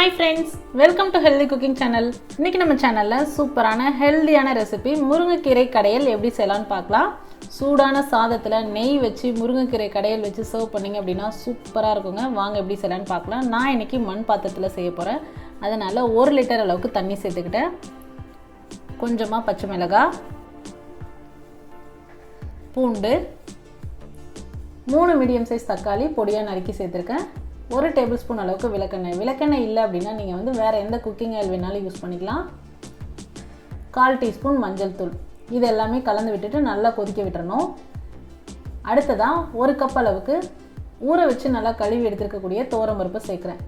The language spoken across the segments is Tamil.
Hi friends, welcome to Healthy Cooking Channel. இன்னைக்கு நம்ம சேனல்ல சூப்பரான ஹெல்தியான ரெசிபி முருங்கைக்கீரை கடையல் எப்படி செய்யலாம்னு பார்க்கலாம். சூடான சாதத்துல நெய் வச்சு முருங்கைக்கீரை கடையல் வச்சு சர்வ் பண்ணீங்க அப்படினா சூப்பரா இருக்குங்க. வாங்க எப்படி செய்யலாம்னு பார்க்கலாம். நான் இன்னைக்கு மண் பாத்திரத்துல செய்ய போறேன். அதனால 1 லிட்டர் அளவுக்கு தண்ணி சேர்த்துக்கிட்டேன். கொஞ்சமா பச்சை மிளகாய், பூண்டு, 3 மீடியம் சைஸ் தக்காளி பொடியா நறுக்கி சேர்த்திருக்கேன். 1 டேபிள்ஸ்பூன் அளவுக்கு விளக்கெண்ணெய் இல்லை அப்படின்னா நீங்கள் வந்து வேறு எந்த குக்கிங் ஆயில் வேணாலும் யூஸ் பண்ணிக்கலாம். 1/4 டீஸ்பூன் மஞ்சள் தூள், இது எல்லாமே கலந்து விட்டுட்டு நல்லா கொதிக்க விட்டுறணும். அடுத்ததாக 1 கப் அளவுக்கு ஊற வச்சு நல்லா கழுவி எடுத்துருக்கக்கூடிய துவரம்பருப்பு சேர்க்குறேன்.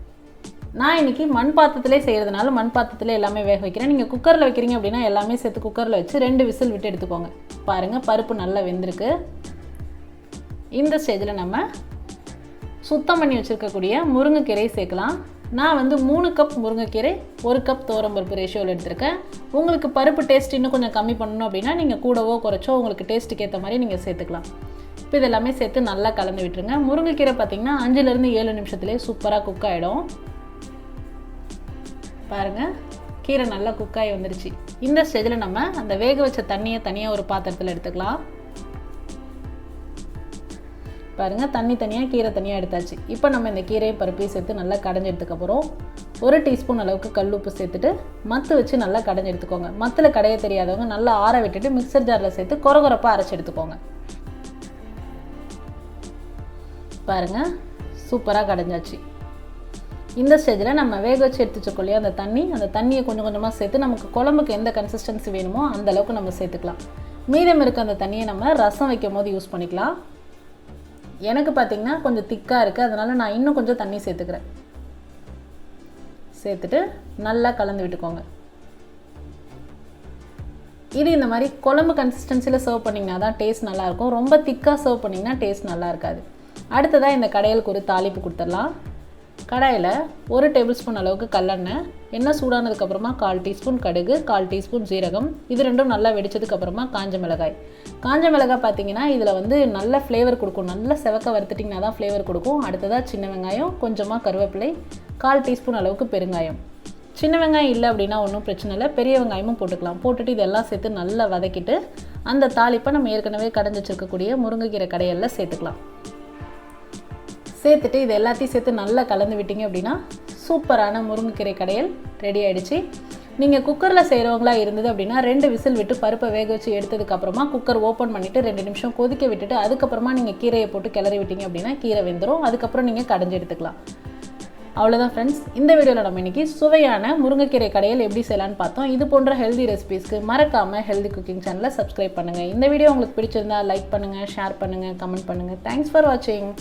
நான் இன்றைக்கி மண் பாத்திரத்திலே செய்கிறதுனால மண் பாத்திரத்திலே எல்லாமே வேக வைக்கிறேன். நீங்கள் குக்கரில் வைக்கிறீங்க அப்படின்னா எல்லாமே சேர்த்து குக்கரில் வச்சு 2 விசில் விட்டு எடுத்துக்கோங்க. பாருங்கள், பருப்பு நல்லா வெந்திருக்கு. இந்த ஸ்டேஜில் நம்ம சுத்தம் பண்ணி வச்சுருக்கக்கூடிய முருங்கைக்கீரை சேர்க்கலாம். நான் வந்து 3 கப் முருங்கைக்கீரை 1 கப் துவரம்பருப்பு ரேஷியோவில் எடுத்திருக்கேன். உங்களுக்கு பருப்பு டேஸ்ட் இன்னும் கொஞ்சம் கம்மி பண்ணணும் அப்படின்னா நீங்கள் கூடவோ குறைச்சோ உங்களுக்கு டேஸ்ட்டுக்கு ஏற்ற மாதிரி நீங்கள் சேர்த்துக்கலாம். இப்போ இதெல்லாமே சேர்த்து நல்லா கலந்து விட்டுருங்க. முருங்கைக்கீரை பார்த்திங்கன்னா 5லேருந்து 7 நிமிஷத்துலேயே சூப்பராக குக் ஆகிடும். பாருங்கள், கீரை நல்லா குக்காகி வந்துருச்சு. இந்த ஸ்டேஜில் நம்ம அந்த வேக வச்ச தண்ணியை தனியாக ஒரு பாத்திரத்தில் எடுத்துக்கலாம். பாருங்கள், தண்ணி தனியாக கீரை தனியாக எடுத்தாச்சு. இப்போ நம்ம இந்த கீரையை பருப்பையும் சேர்த்து நல்லா கடைஞ்சி எடுத்துக்கப்புறம் 1 டீஸ்பூன் அளவுக்கு கல் உப்பு சேர்த்துட்டு மத்து வச்சு நல்லா கடைஞ்சி எடுத்துக்கோங்க. மத்தில் கடைய தெரியாதவங்க நல்லா ஆற விட்டுட்டு மிக்சர் ஜாரில் சேர்த்து கொரகொரப்பாக அரைச்சி எடுத்துக்கோங்க. பாருங்கள், சூப்பராக கடைஞ்சாச்சு. இந்த ஸ்டேஜில் நம்ம வேக வச்சு எடுத்து வச்சுக்கொள்ளையா அந்த தண்ணியை கொஞ்சம் கொஞ்சமாக சேர்த்து நமக்கு குழம்புக்கு எந்த கன்சிஸ்டன்சி வேணுமோ அந்த அளவுக்கு நம்ம சேர்த்துக்கலாம். மீதம் இருக்க அந்த தண்ணியை நம்ம ரசம் வைக்கும் போது யூஸ் பண்ணிக்கலாம். எனக்கு பார்த்திங்கன்னா கொஞ்சம் திக்காக இருக்குது, அதனால் நான் இன்னும் கொஞ்சம் தண்ணி சேர்த்துக்கிறேன். சேர்த்துட்டு நல்லா கலந்து விட்டுக்கோங்க. இது இந்த மாதிரி குழம்பு கன்சிஸ்டன்சியில் சர்வ் பண்ணிங்கன்னா தான் டேஸ்ட் நல்லாயிருக்கும். ரொம்ப திக்காக சர்வ் பண்ணிங்கன்னா டேஸ்ட் நல்லா இருக்காது. அடுத்ததாக இந்த கடையலுக்கு ஒரு தாளிப்பு கொடுத்துடலாம். கடாயில் 1 டேபிள் ஸ்பூன் அளவுக்கு கல்லெண்ணெய், எண்ணெய் சூடானதுக்கப்புறமா 1/4 டீஸ்பூன் கடுகு, 1/4 டீஸ்பூன் ஜீரகம், இது ரெண்டும் நல்லா வெடிச்சதுக்கப்புறமா காஞ்ச மிளகாய். காஞ்ச மிளகாய் பார்த்தீங்கன்னா இதில் வந்து நல்ல ஃப்ளேவர் கொடுக்கும். நல்லா செவக்க வறுத்துட்டிங்கன்னா தான் ஃப்ளேவர் கொடுக்கும். அடுத்ததாக சின்ன வெங்காயம், கொஞ்சமாக கருவேப்பிலை, 1/4 டீஸ்பூன் அளவுக்கு பெருங்காயம். சின்ன வெங்காயம் இல்லை அப்படின்னா ஒன்றும் பிரச்சனை இல்லை, பெரிய வெங்காயமும் போட்டுக்கலாம். போட்டுட்டு இதெல்லாம் சேர்த்து நல்லா வதக்கிட்டு அந்த தாளிப்பை நம்ம ஏற்கனவே கடைஞ்சி வச்சுருக்கக்கூடிய முருங்கைக்கீரை கடையலில் சேர்த்துக்கலாம். சேர்த்துட்டு இது எல்லாத்தையும் சேர்த்து நல்லா கலந்து விட்டீங்க அப்படின்னா சூப்பரான முருங்கைக்கீரை கடையல் ரெடி ஆகிடுச்சு. நீங்கள் குக்கரில் செய்கிறவங்களா இருந்தது அப்படின்னா 2 விசில் விட்டு பருப்பை வேக வச்சு எடுத்ததுக்கப்புறமா குக்கர் ஓப்பன் பண்ணிவிட்டு 2 நிமிஷம் கொதிக்க விட்டுட்டு அதுக்கப்புறமா நீங்கள் கீரையை போட்டு கிளறி விட்டீங்க அப்படின்னா கீரை வெந்துடும். அதுக்கப்புறம் நீங்கள் கடைஞ்சி எடுத்துக்கலாம். அவ்வளோதான் ஃப்ரெண்ட்ஸ், இந்த வீடியோவில் நம்ம இன்றைக்கி சுவையான முருங்கைக்கீரை கடையல் எப்படி செய்யலான்னு பார்த்தோம். இது போன்ற ஹெல்தி ரெசிபீஸ்க்கு மறக்காமல் ஹெல்தி குக்கிங் சேனலை சப்ஸ்கிரைப் பண்ணுங்கள். இந்த வீடியோ உங்களுக்கு பிடிச்சிருந்தா லைக் பண்ணுங்கள், ஷேர் பண்ணுங்கள், கமெண்ட் பண்ணுங்கள். தேங்க்ஸ் ஃபார் வாட்சிங்.